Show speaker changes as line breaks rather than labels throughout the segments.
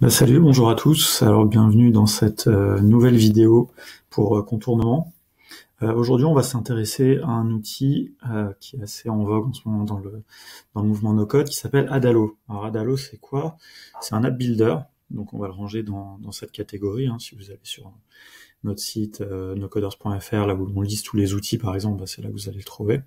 Salut, bonjour à tous. Alors bienvenue dans cette nouvelle vidéo pour contournement. Aujourd'hui, on va s'intéresser à un outil qui est assez en vogue en ce moment dans le mouvement no-code qui s'appelle Adalo. Alors Adalo, c'est quoi? C'est un app builder, donc on va le ranger dans cette catégorie. Si vous allez sur notre site nocoders.fr, là où on liste tous les outils par exemple, c'est là que vous allez le trouver.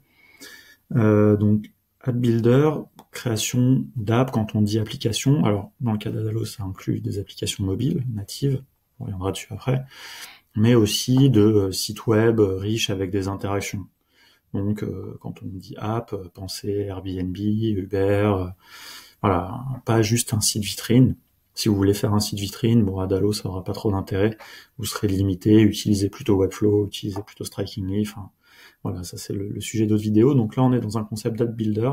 Donc App Builder, création d'app quand on dit application. Alors, dans le cas d'Adalo, ça inclut des applications mobiles, natives, on reviendra dessus après, mais aussi de sites web riches avec des interactions. Donc, quand on dit app, pensez Airbnb, Uber, voilà, pas juste un site vitrine. Si vous voulez faire un site vitrine, bon, Adalo, ça aura pas trop d'intérêt. Vous serez limité, utilisez plutôt Webflow, utilisez plutôt Strikingly, enfin, voilà, ça c'est le sujet d'autres vidéos. Donc là, on est dans un concept d'app builder.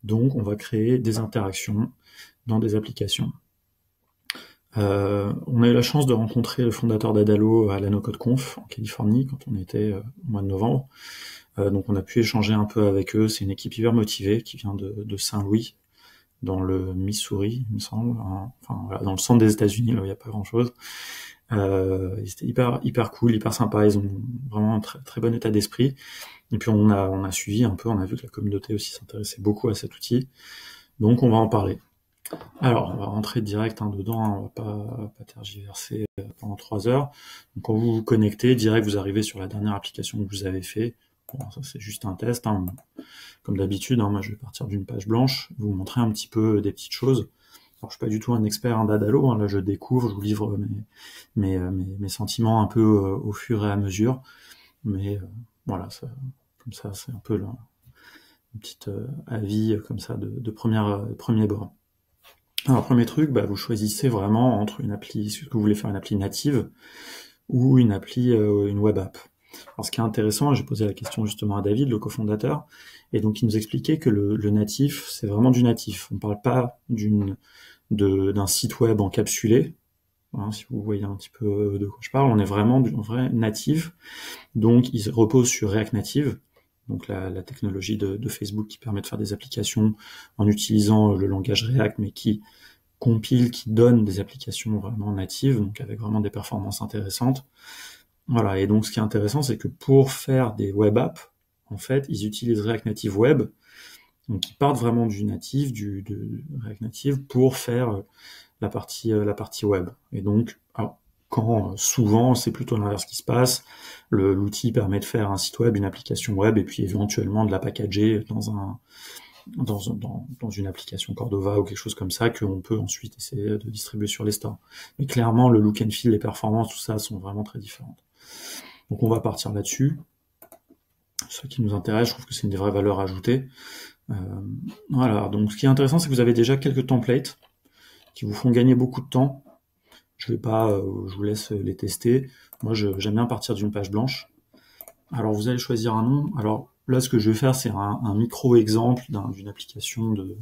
Donc, on va créer des interactions dans des applications. On a eu la chance de rencontrer le fondateur d'Adalo à la NoCodeConf en Californie quand on était au mois de novembre. Donc, on a pu échanger un peu avec eux. C'est une équipe hyper motivée qui vient de Saint-Louis, dans le Missouri, il me semble. Enfin, voilà, dans le centre des États-Unis, là où il n'y a pas grand-chose. C'était hyper cool, hyper sympa. Ils ont vraiment un très, très bon état d'esprit. Et puis on a suivi un peu, on a vu que la communauté aussi s'intéressait beaucoup à cet outil. Donc on va en parler. Alors, on va rentrer direct dedans, on va pas tergiverser pendant 3 heures. Donc quand vous vous connectez, direct vous arrivez sur la dernière application que vous avez fait. Bon, ça c'est juste un test. Comme d'habitude, moi je vais partir d'une page blanche, vous montrer un petit peu des petites choses. Alors, je suis pas du tout un expert d'Adalo, là je découvre, je vous livre mes sentiments un peu au fur et à mesure. Mais voilà, comme ça, c'est un peu une petite avis comme ça de premier bord. Alors, premier truc, vous choisissez vraiment entre une appli, si vous voulez faire une appli native ou une appli, une web app. Alors, ce qui est intéressant, j'ai posé la question justement à David, le cofondateur, et donc il nous expliquait que le natif, c'est vraiment du natif. On ne parle pas d'un site web encapsulé. Si vous voyez un petit peu de quoi je parle, on est vraiment du vrai native. Donc, il repose sur React Native, donc la technologie de Facebook qui permet de faire des applications en utilisant le langage React, mais qui compile, qui donne des applications vraiment natives, donc avec vraiment des performances intéressantes. Voilà, et donc ce qui est intéressant, c'est que pour faire des web apps, en fait, ils utilisent React Native Web, donc ils partent vraiment du native, de React Native, pour faire la partie web. Et donc, quand souvent c'est plutôt l'inverse qui se passe, l'outil permet de faire un site web, une application web, et puis éventuellement de la packager dans une application Cordova ou quelque chose comme ça qu'on peut ensuite essayer de distribuer sur les stores. Mais clairement, le look and feel, les performances, tout ça sont vraiment très différentes. Donc on va partir là-dessus. Ce qui nous intéresse, je trouve que c'est une des vraies valeurs ajoutées. Voilà, donc ce qui est intéressant, c'est que vous avez déjà quelques templates qui vous font gagner beaucoup de temps. Je vous laisse les tester. Moi, j'aime bien partir d'une page blanche. Alors, vous allez choisir un nom. Alors, là, ce que je vais faire, c'est un micro-exemple d'une application de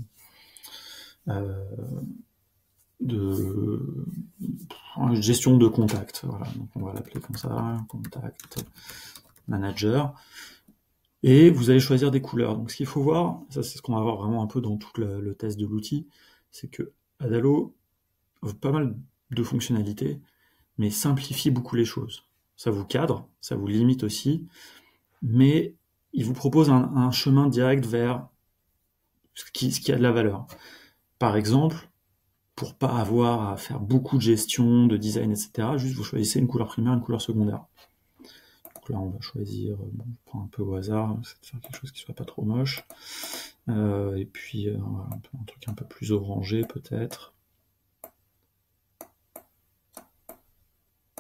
gestion de contact. Voilà, donc on va l'appeler comme ça, Contact Manager. Et vous allez choisir des couleurs. Donc, ce qu'il faut voir, ça c'est ce qu'on va voir vraiment un peu dans tout le test de l'outil, c'est que Adalo offre pas mal de fonctionnalités, mais simplifie beaucoup les choses. Ça vous cadre, ça vous limite aussi, mais il vous propose un chemin direct vers ce qui a de la valeur. Par exemple, pour pas avoir à faire beaucoup de gestion, de design, etc., juste vous choisissez une couleur primaire, une couleur secondaire. Donc là, on va choisir, je prends un peu au hasard, c'est de faire quelque chose qui soit pas trop moche. Et puis, un truc un peu plus orangé, peut-être.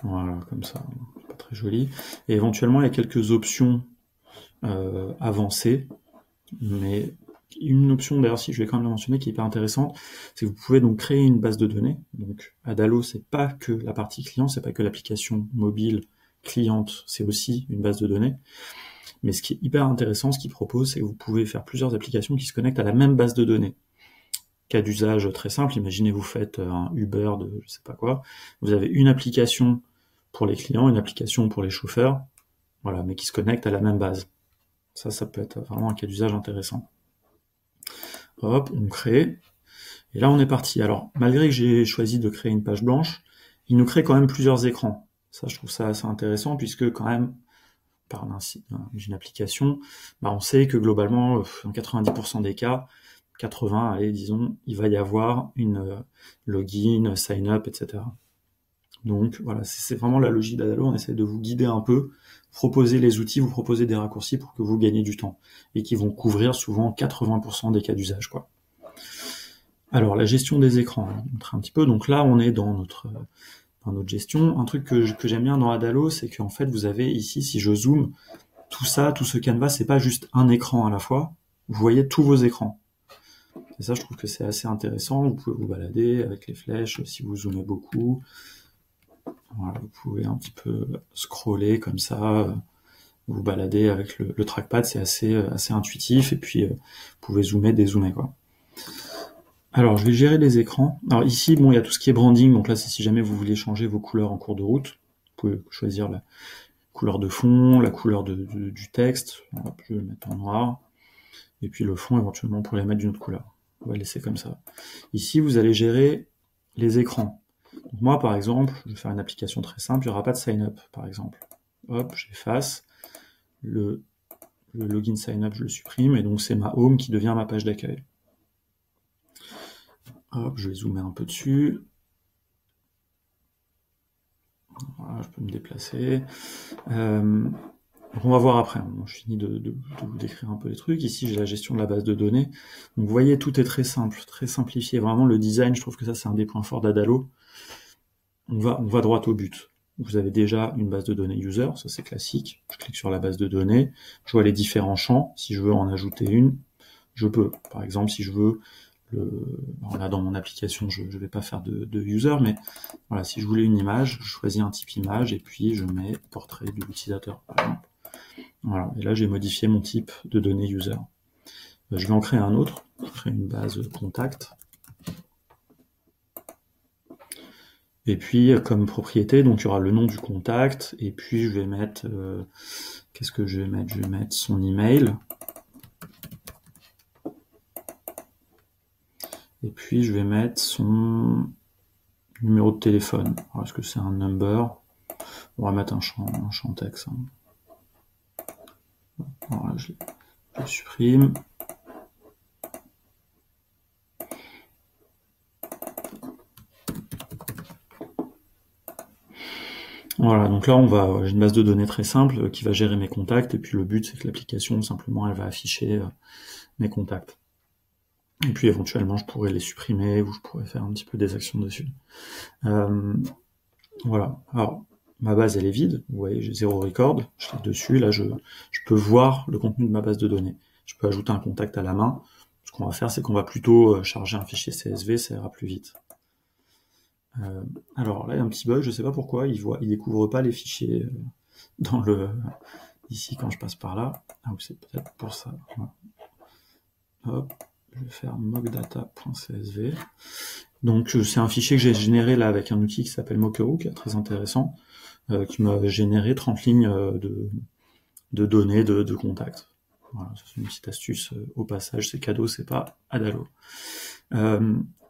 Voilà, comme ça, c'est pas très joli. Et éventuellement, il y a quelques options avancées, mais une option, d'ailleurs, si je vais quand même la mentionner, qui est hyper intéressante, c'est que vous pouvez donc créer une base de données. Donc, Adalo, c'est pas que la partie client, c'est pas que l'application mobile cliente, c'est aussi une base de données. Mais ce qui est hyper intéressant, ce qu'il propose, c'est que vous pouvez faire plusieurs applications qui se connectent à la même base de données. Cas d'usage très simple, imaginez vous faites un Uber de je sais pas quoi, vous avez une application pour les clients, une application pour les chauffeurs, voilà, mais qui se connectent à la même base. Ça peut être vraiment un cas d'usage intéressant. Hop, on crée, Et là, on est parti. Alors, malgré que j'ai choisi de créer une page blanche, il nous crée quand même plusieurs écrans. Ça, je trouve ça assez intéressant, puisque quand même, par d'une application, bah, on sait que globalement, dans 90% des cas, 80, allez, disons, il va y avoir une login, sign up, etc. Donc voilà, c'est vraiment la logique d'Adalo, on essaie de vous guider un peu, proposer les outils, vous proposer des raccourcis pour que vous gagniez du temps, et qui vont couvrir souvent 80% des cas d'usage, quoi. Alors, la gestion des écrans, je vais vous montrer un petit peu. Donc là, on est dans notre gestion. Un truc que j'aime bien dans Adalo, c'est qu'en fait, vous avez ici, si je zoome, tout ça, tout ce canevas, c'est pas juste un écran à la fois. Vous voyez tous vos écrans. Et ça, je trouve que c'est assez intéressant. Vous pouvez vous balader avec les flèches si vous zoomez beaucoup. Voilà, vous pouvez un petit peu scroller comme ça, vous balader avec le trackpad, c'est assez intuitif. Et puis, vous pouvez zoomer, dézoomer, quoi. Alors, je vais gérer les écrans. Alors ici, bon, il y a tout ce qui est branding. Donc là, c'est si jamais vous voulez changer vos couleurs en cours de route. Vous pouvez choisir la couleur de fond, la couleur du texte. Hop, je vais le mettre en noir. Et puis le fond, éventuellement, pour les mettre d'une autre couleur. On va laisser comme ça. Ici, vous allez gérer les écrans. Donc moi, par exemple, je vais faire une application très simple. Il n'y aura pas de sign-up, par exemple. Hop, j'efface. Le login sign-up, je le supprime. Et donc, c'est ma home qui devient ma page d'accueil. Hop, je vais zoomer un peu dessus. Voilà, je peux me déplacer. Donc on va voir après. Bon, je finis de vous décrire un peu les trucs. Ici, j'ai la gestion de la base de données. Donc vous voyez, tout est très simple, très simplifié. Vraiment, le design, je trouve que ça, c'est un des points forts d'Adalo. On va droit au but. Vous avez déjà une base de données user, ça c'est classique. Je clique sur la base de données. Je vois les différents champs. Si je veux en ajouter une, je peux. Par exemple, si je veux là dans mon application, je vais pas faire de user, mais voilà, si je voulais une image, je choisis un type image et puis je mets portrait de l'utilisateur, par exemple. Voilà, et là j'ai modifié mon type de données user. Je vais en créer un autre, créer une base contact. Et puis comme propriété, donc il y aura le nom du contact, et puis je vais mettre, qu'est-ce que je vais mettre? Je vais mettre son email. Et puis je vais mettre son numéro de téléphone. Alors, est-ce que c'est un number? On va mettre un champ texte. Voilà, je supprime. Voilà, donc là j'ai une base de données très simple qui va gérer mes contacts, et puis le but c'est que l'application simplement elle va afficher mes contacts. Et puis éventuellement je pourrais les supprimer ou je pourrais faire un petit peu des actions dessus. Voilà, alors ma base elle est vide, vous voyez j'ai 0 record, je clique dessus, là je peux voir le contenu de ma base de données. Je peux ajouter un contact à la main. Ce qu'on va faire c'est qu'on va plutôt charger un fichier CSV, ça ira plus vite. Alors là il y a un petit bug, je sais pas pourquoi, il découvre pas les fichiers dans ici quand je passe par là. Ah oui, c'est peut-être pour ça. Voilà. Hop, je vais faire mockdata.csv. Donc c'est un fichier que j'ai généré là avec un outil qui s'appelle Mockeroo, qui est très intéressant, qui m'a généré 30 lignes de données de contacts. Voilà, c'est une petite astuce au passage, c'est cadeau, c'est pas Adalo.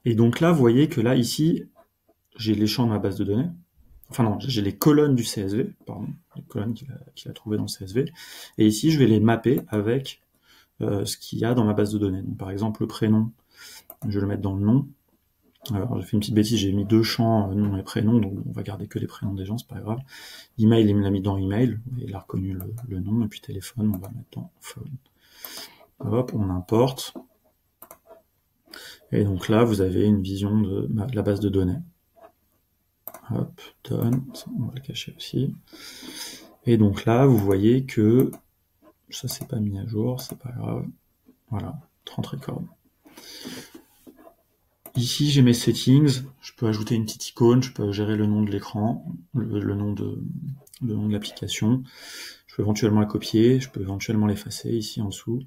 Et donc là, vous voyez que là, ici, j'ai les champs de ma base de données. Enfin non, j'ai les colonnes du CSV, pardon, les colonnes qu'il a trouvées dans le CSV. Et ici, je vais les mapper avec ce qu'il y a dans ma base de données. Donc par exemple, le prénom, je vais le mettre dans le nom. Alors j'ai fait une petite bêtise, j'ai mis 2 champs nom et prénom, donc on va garder que les prénoms des gens, c'est pas grave. Email, il me l'a mis dans email, il a reconnu le nom, et puis téléphone, on va mettre dans phone. Hop, on importe. Et donc là, vous avez une vision de la base de données. Hop, done, on va le cacher aussi. Et donc là, vous voyez que ça c'est pas mis à jour, c'est pas grave. Voilà, 30 records. Ici, j'ai mes settings, je peux ajouter une petite icône, je peux gérer le nom de l'écran, le nom de l'application. Je peux éventuellement la copier, je peux éventuellement l'effacer ici en dessous.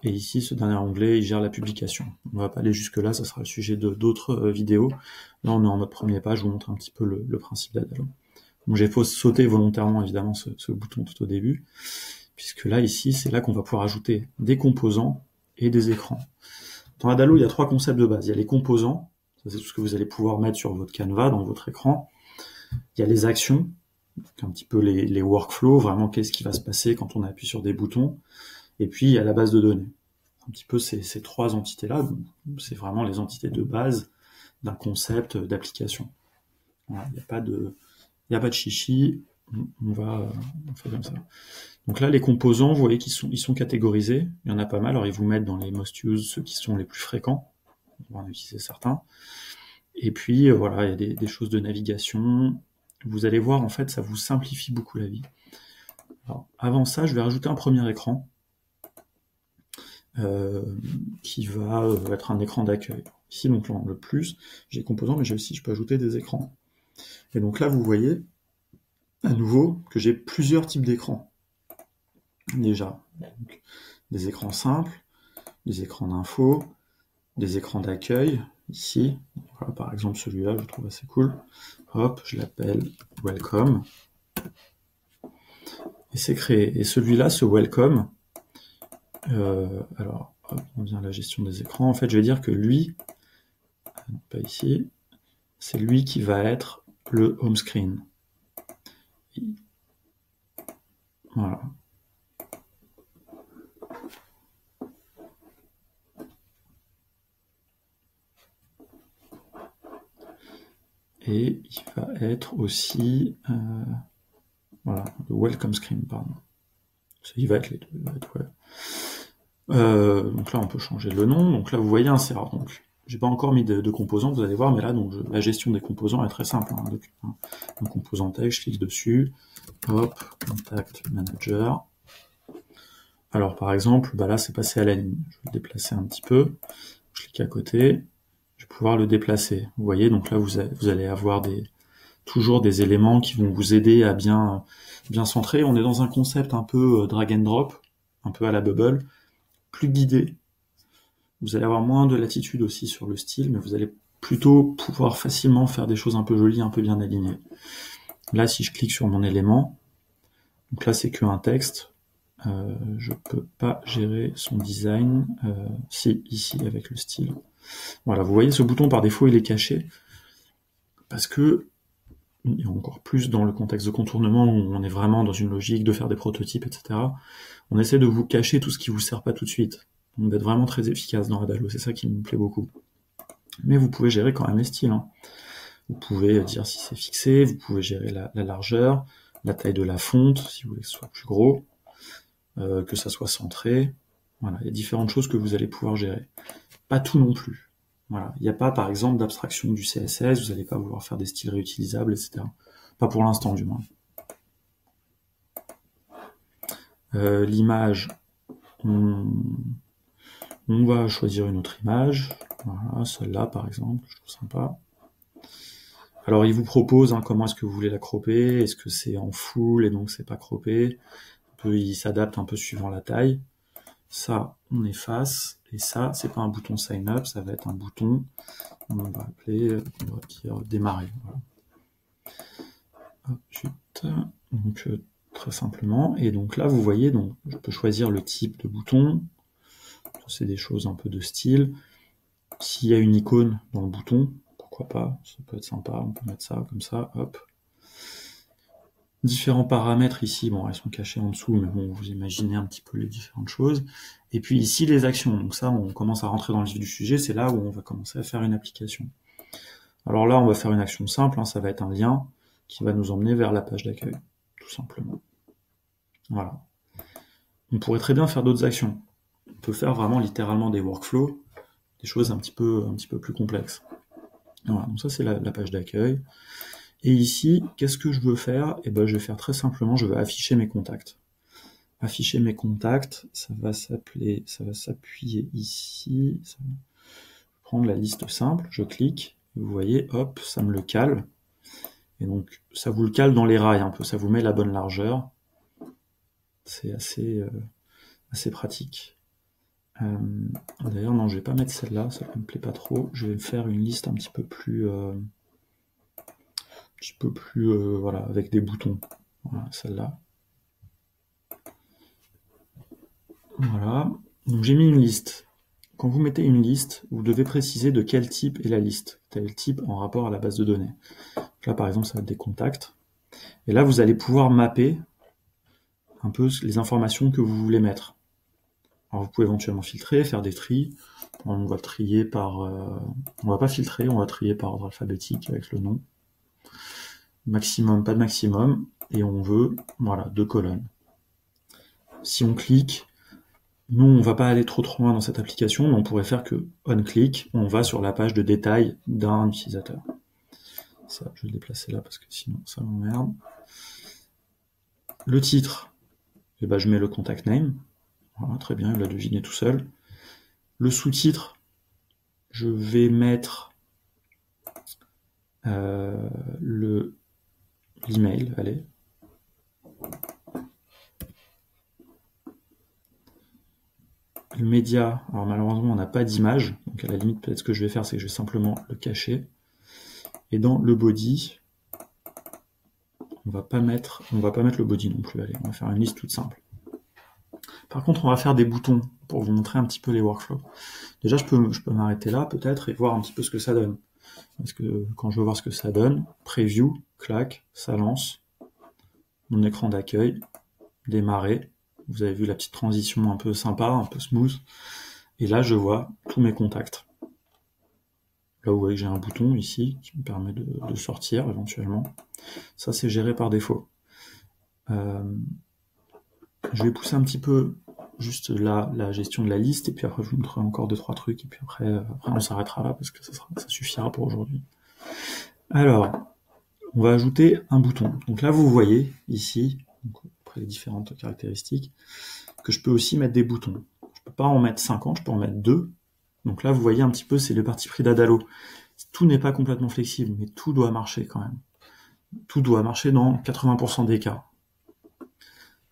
Et ici, ce dernier onglet, il gère la publication. On va pas aller jusque là, ça sera le sujet de d'autres vidéos. Là, on est en mode premier pas, je vous montre un petit peu le principe d'Adalo. Donc j'ai sauté volontairement, évidemment, ce bouton tout au début, puisque là, ici, c'est là qu'on va pouvoir ajouter des composants et des écrans. Dans Adalo, il y a 3 concepts de base. Il y a les composants, ça c'est tout ce que vous allez pouvoir mettre sur votre canevas, dans votre écran. Il y a les actions, donc un petit peu les workflows, vraiment qu'est-ce qui va se passer quand on appuie sur des boutons. Et puis il y a la base de données. Un petit peu ces 3 entités-là, c'est vraiment les entités de base d'un concept d'application. Voilà, il n'y a pas de chichi, on fait comme ça. Donc là, les composants, vous voyez ils sont catégorisés, il y en a pas mal, alors ils vous mettent dans les most used ceux qui sont les plus fréquents, on va en utiliser certains. Et puis voilà, il y a des choses de navigation. Vous allez voir, en fait, ça vous simplifie beaucoup la vie. Alors, avant ça, je vais rajouter un premier écran qui va être un écran d'accueil. Ici, donc là, le plus, j'ai composants, mais je peux ajouter des écrans. Et donc là, vous voyez, à nouveau, que j'ai plusieurs types d'écrans. Déjà, donc, des écrans simples, des écrans d'info, des écrans d'accueil, ici. Voilà, par exemple, celui-là, je le trouve assez cool. Hop, je l'appelle Welcome. Et c'est créé. Et celui-là, ce Welcome, alors, hop, on vient à la gestion des écrans. En fait, je vais dire que lui, pas ici, c'est lui qui va être le home screen. Voilà. Et il va être aussi voilà, le welcome screen, pardon. Il va être les deux. Il va être, ouais. Donc là, on peut changer le nom. Donc là, vous voyez, c'est rare. Donc, j'ai pas encore mis de composants, vous allez voir, mais là, donc, la gestion des composants est très simple. Donc, un composant tag, je clique dessus. Hop, contact manager. Alors, par exemple, bah là, c'est passé à la ligne. Je vais le déplacer un petit peu. Je clique à côté. Je vais pouvoir le déplacer. Vous voyez, donc là, vous allez avoir toujours des éléments qui vont vous aider à bien centrer. On est dans un concept un peu drag and drop, un peu à la Bubble, plus guidé. Vous allez avoir moins de latitude aussi sur le style, mais vous allez plutôt pouvoir facilement faire des choses un peu jolies, un peu bien alignées. Là, si je clique sur mon élément, donc là, c'est qu'un texte. Je peux pas gérer son design. Si, ici, avec le style. Voilà, vous voyez, ce bouton, par défaut, il est caché. Parce que, et encore plus dans le contexte de contournement où on est vraiment dans une logique de faire des prototypes, etc. On essaie de vous cacher tout ce qui vous sert pas tout de suite. Donc d'être vraiment très efficace dans Adalo, c'est ça qui me plaît beaucoup. Mais vous pouvez gérer quand même les styles. Vous pouvez dire si c'est fixé, vous pouvez gérer la largeur, la taille de la fonte, si vous voulez que ce soit plus gros, que ça soit centré. Voilà, il y a différentes choses que vous allez pouvoir gérer. Pas tout non plus. Voilà, il n'y a pas, par exemple, d'abstraction du CSS, vous n'allez pas vouloir faire des styles réutilisables, etc. Pas pour l'instant, du moins. L'image, on va choisir une autre image. Voilà, celle-là, par exemple, je trouve sympa. Alors, il vous propose comment est-ce que vous voulez la cropper. Est-ce que c'est en full et donc c'est pas croppé. Il s'adapte un peu suivant la taille. Ça, on efface. Et ça, c'est pas un bouton sign up, ça va être un bouton, on va appeler, on va dire démarrer. Voilà. Hop, chut. Donc, très simplement. Et donc là, vous voyez, donc, je peux choisir le type de bouton. C'est des choses un peu de style. S'il y a une icône dans le bouton, pourquoi pas, ça peut être sympa, on peut mettre ça comme ça, hop. Différents paramètres ici, bon, elles sont cachées en dessous, mais bon, vous imaginez un petit peu les différentes choses. Et puis ici, les actions. Donc ça, on commence à rentrer dans le vif du sujet, c'est là où on va commencer à faire une application. Alors là, on va faire une action simple, ça va être un lien qui va nous emmener vers la page d'accueil, tout simplement. Voilà. On pourrait très bien faire d'autres actions. On peut faire vraiment littéralement des workflows, des choses un petit peu plus complexes. Voilà, donc ça c'est la page d'accueil. Et ici, qu'est-ce que je veux faire? Eh ben, je vais faire très simplement, je vais afficher mes contacts. Afficher mes contacts, ça va s'appuyer ici. Je vais prendre la liste simple, je clique, vous voyez, hop, ça me le cale. Et donc, ça vous le cale dans les rails un peu, ça vous met la bonne largeur. C'est assez pratique. D'ailleurs, non, je vais pas mettre celle-là, ça me plaît pas trop. Je vais faire une liste un petit peu plus... voilà, avec des boutons. Voilà, celle-là. Voilà. Donc j'ai mis une liste. quand vous mettez une liste, vous devez préciser de quel type est la liste, quel type en rapport à la base de données. Donc là, par exemple, ça va être des contacts. Et là, vous allez pouvoir mapper un peu les informations que vous voulez mettre. Alors, vous pouvez éventuellement filtrer, faire des tris. On va trier par... on va pas filtrer, on va trier par ordre alphabétique avec le nom. Maximum, pas de maximum. Et on veut, voilà, 2 colonnes. Si on clique, nous, on va pas aller trop loin dans cette application, mais on pourrait faire que on-click, on va sur la page de détail d'un utilisateur. Ça, je vais le déplacer là parce que sinon ça m'emmerde. Le titre, eh ben, je mets le contact name. Voilà, très bien, il l'a deviné tout seul. Le sous-titre, je vais mettre l'email, allez. Le média, alors malheureusement on n'a pas d'image, donc à la limite peut-être ce que je vais faire c'est que je vais simplement le cacher. Et dans le body, on va pas mettre le body non plus, allez, on va faire une liste toute simple. Par contre on va faire des boutons pour vous montrer un petit peu les workflows. Déjà je peux m'arrêter là peut-être et voir un petit peu ce que ça donne. Parce que quand je veux voir ce que ça donne, preview, clac, ça lance, mon écran d'accueil, démarrer. Vous avez vu la petite transition un peu sympa, un peu smooth. Et là, je vois tous mes contacts. Là, vous voyez que j'ai un bouton ici qui me permet de sortir éventuellement. Ça, c'est géré par défaut. Je vais pousser un petit peu juste là la gestion de la liste et puis après, je vous montrerai encore 2-3 trucs et puis après on s'arrêtera là parce que ça suffira pour aujourd'hui. Alors, on va ajouter un bouton. Donc là, vous voyez ici, donc, après les différentes caractéristiques, que je peux aussi mettre des boutons. Je peux pas en mettre 50, je peux en mettre 2. Donc là, vous voyez un petit peu, c'est le parti pris d'Adalo. Tout n'est pas complètement flexible, mais tout doit marcher quand même. Tout doit marcher dans 80% des cas.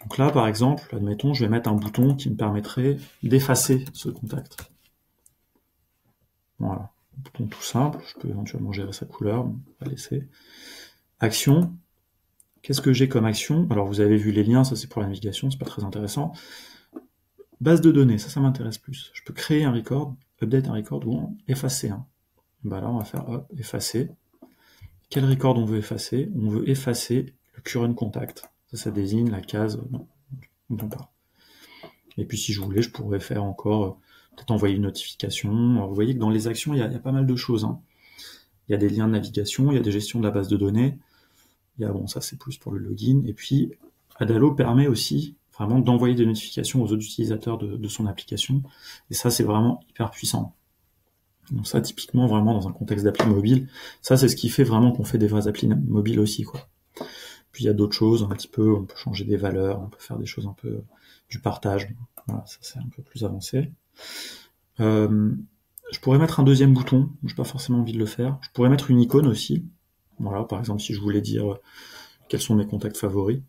Donc là, par exemple, admettons, je vais mettre un bouton qui me permettrait d'effacer ce contact. Voilà, un bouton tout simple, je peux éventuellement gérer sa couleur, on va laisser. Action, qu'est-ce que j'ai comme action? Alors vous avez vu les liens, ça c'est pour la navigation, c'est pas très intéressant. Base de données, ça m'intéresse plus. Je peux créer un record, update un record ou effacer un. Bah là on va faire hop, effacer. Quel record on veut effacer? On veut effacer le current contact. Ça désigne la case dont on parle. Et puis si je voulais, je pourrais faire encore, peut-être envoyer une notification. Alors, vous voyez que dans les actions, il y a pas mal de choses. Hein. Il y a des liens de navigation, il y a des gestions de la base de données. Il y a, bon, ça c'est plus pour le login. Et puis, Adalo permet aussi vraiment d'envoyer des notifications aux autres utilisateurs de son application. Et ça, c'est vraiment hyper puissant. Donc ça, typiquement, vraiment dans un contexte d'appli mobile, ça c'est ce qui fait vraiment qu'on fait des vraies applis mobiles aussi, quoi. Puis il y a d'autres choses, un petit peu, on peut changer des valeurs, on peut faire des choses un peu du partage. Voilà, ça c'est un peu plus avancé. Je pourrais mettre un deuxième bouton, j'ai pas forcément envie de le faire. Je pourrais mettre une icône aussi. Voilà, par exemple, si je voulais dire quels sont mes contacts favoris.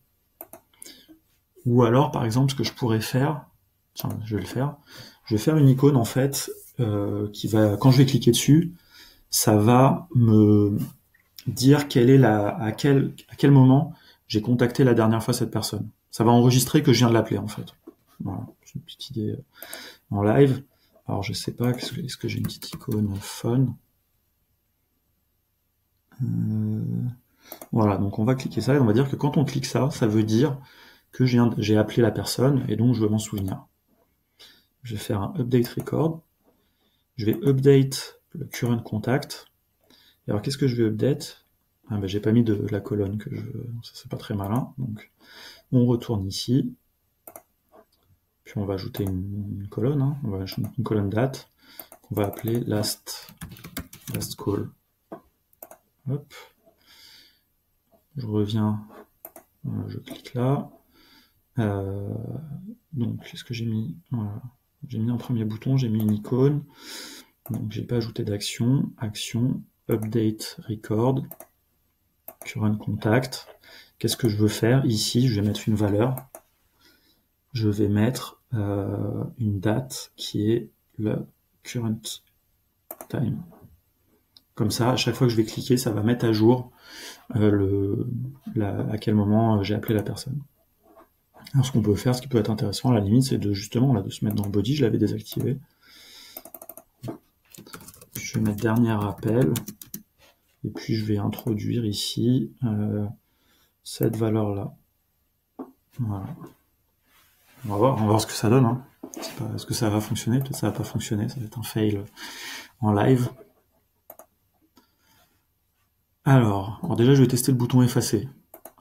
Ou alors, par exemple, ce que je pourrais faire, tiens, je vais le faire, je vais faire une icône en fait qui va, quand je vais cliquer dessus, ça va me dire à quel moment j'ai contacté la dernière fois cette personne. Ça va enregistrer que je viens de l'appeler en fait. Voilà, c'est une petite idée en live. Alors je sais pas, est-ce que j'ai une petite icône phone? Voilà, donc on va cliquer ça et on va dire que quand on clique ça, ça veut dire que j'ai appelé la personne et donc je veux m'en souvenir. Je vais faire un update record. Je vais update le current contact. Et alors qu'est-ce que je vais update? Ah ben, j'ai pas mis de la colonne que je veux, ça c'est pas très malin. Donc on retourne ici. Puis on va ajouter une colonne, hein. On va ajouter une colonne date qu'on va appeler last call. Hop. Je reviens, je clique là. Donc qu'est-ce que j'ai mis? Voilà. J'ai mis un premier bouton, j'ai mis une icône. Donc j'ai pas ajouté d'action. Action, update record, current contact. Qu'est-ce que je veux faire? Ici, je vais mettre une valeur. Je vais mettre une date qui est le current time. Comme ça, à chaque fois que je vais cliquer, ça va mettre à jour à quel moment j'ai appelé la personne. Alors ce qu'on peut faire, ce qui peut être intéressant à la limite, c'est de justement là, de se mettre dans le body, je l'avais désactivé. Je vais mettre dernier rappel. Et puis je vais introduire ici cette valeur-là. Voilà. On va voir ce que ça donne. Hein. Est-ce que ça va fonctionner? Peut-être que ça va pas fonctionner, ça va être un fail en live. Alors déjà je vais tester le bouton effacer.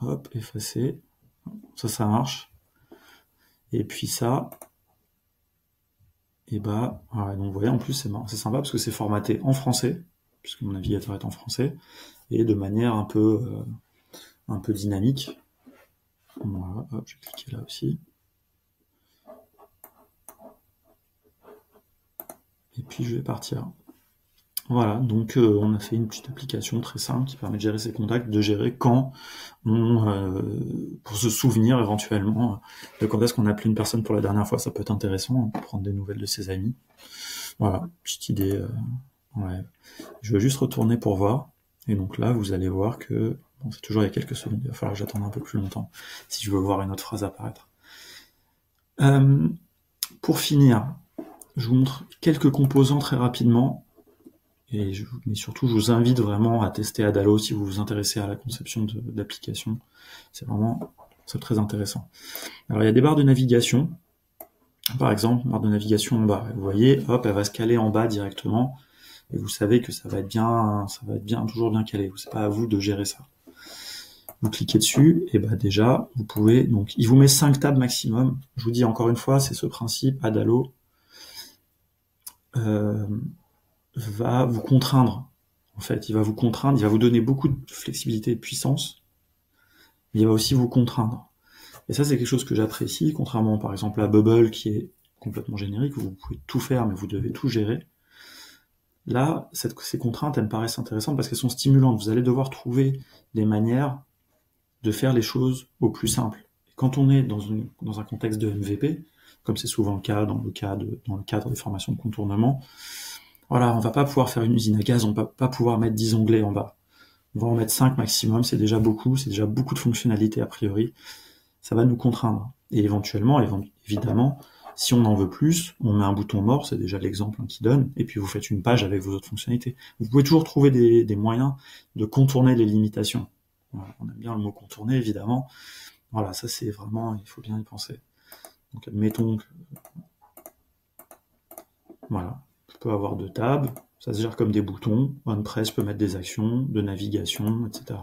Hop, effacer. Ça marche. Et puis ça, et bah, voilà, donc vous voyez, en plus c'est sympa parce que c'est formaté en français, puisque mon navigateur est en français, et de manière un peu dynamique. Voilà, hop, je vais cliquer là aussi. Et puis je vais partir. Voilà, donc on a fait une petite application très simple qui permet de gérer ses contacts, de gérer quand pour se souvenir éventuellement de quand est-ce qu'on a appelé une personne pour la dernière fois. Ça peut être intéressant, hein, prendre des nouvelles de ses amis. Voilà, petite idée. Ouais. Je vais juste retourner pour voir. Et donc là, vous allez voir que bon, c'est toujours il y a quelques secondes. Il va falloir que j'attende un peu plus longtemps si je veux voir une autre phrase apparaître. Pour finir, je vous montre quelques composants très rapidement. Mais surtout, je vous invite vraiment à tester Adalo si vous vous intéressez à la conception d'applications. C'est très intéressant. Alors, il y a des barres de navigation. Par exemple, barre de navigation en bas. Vous voyez, hop, elle va se caler en bas directement. Et vous savez que ça va être toujours bien calé. C'est pas à vous de gérer ça. Vous cliquez dessus, et bah déjà, vous pouvez, donc, il vous met 5 tables maximum. Je vous dis encore une fois, c'est ce principe, Adalo, va vous contraindre. En fait, il va vous contraindre, il va vous donner beaucoup de flexibilité et de puissance, mais il va aussi vous contraindre. Et ça, c'est quelque chose que j'apprécie, contrairement par exemple à Bubble, qui est complètement générique, où vous pouvez tout faire, mais vous devez tout gérer. Là, ces contraintes, elles me paraissent intéressantes parce qu'elles sont stimulantes. Vous allez devoir trouver des manières de faire les choses au plus simple. Et quand on est dans un contexte de MVP, comme c'est souvent le cas dans le cadre des formations de contournement, voilà, on va pas pouvoir faire une usine à gaz, on va pas pouvoir mettre 10 onglets en bas. On va en mettre 5 maximum, c'est déjà beaucoup de fonctionnalités a priori. Ça va nous contraindre. Et éventuellement, évidemment, si on en veut plus, on met un bouton mort, c'est déjà l'exemple qui donne, et puis vous faites une page avec vos autres fonctionnalités. Vous pouvez toujours trouver des moyens de contourner les limitations. Voilà, on aime bien le mot contourner, évidemment. Voilà, ça c'est vraiment, il faut bien y penser. Donc admettons que... Voilà. Je peux avoir 2 tabs, ça se gère comme des boutons, OnePress peut mettre des actions, de navigation, etc.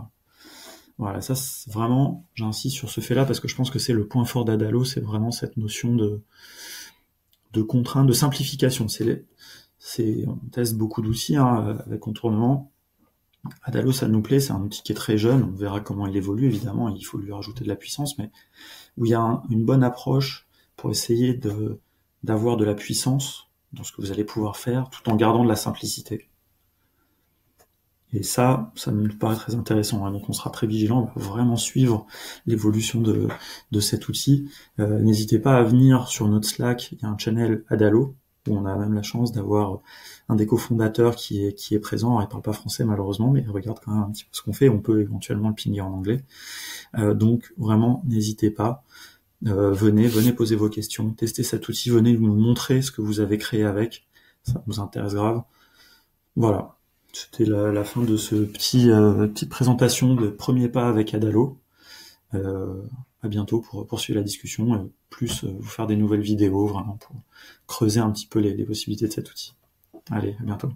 Voilà, ça c'est vraiment, j'insiste sur ce fait-là parce que je pense que c'est le point fort d'Adalo, c'est vraiment cette notion de contrainte, de simplification. On teste beaucoup d'outils avec contournement. Adalo, ça nous plaît, c'est un outil qui est très jeune, on verra comment il évolue, évidemment, il faut lui rajouter de la puissance, mais où il y a une bonne approche pour essayer d'avoir de la puissance dans ce que vous allez pouvoir faire, tout en gardant de la simplicité. Et ça me paraît très intéressant. Hein. Donc on sera très vigilant, on va vraiment suivre l'évolution de cet outil. N'hésitez pas à venir sur notre Slack, il y a un channel Adalo, où on a même la chance d'avoir un des cofondateurs qui est présent. Alors, il parle pas français malheureusement, mais il regarde quand même un petit peu ce qu'on fait. On peut éventuellement le pinguer en anglais. Donc vraiment, n'hésitez pas. Venez poser vos questions, tester cet outil, venez nous montrer ce que vous avez créé avec, ça nous intéresse grave. Voilà, c'était la fin de ce petite présentation de premier pas avec Adalo. À bientôt pour poursuivre la discussion, plus vous faire des nouvelles vidéos vraiment pour creuser un petit peu les possibilités de cet outil. Allez, à bientôt.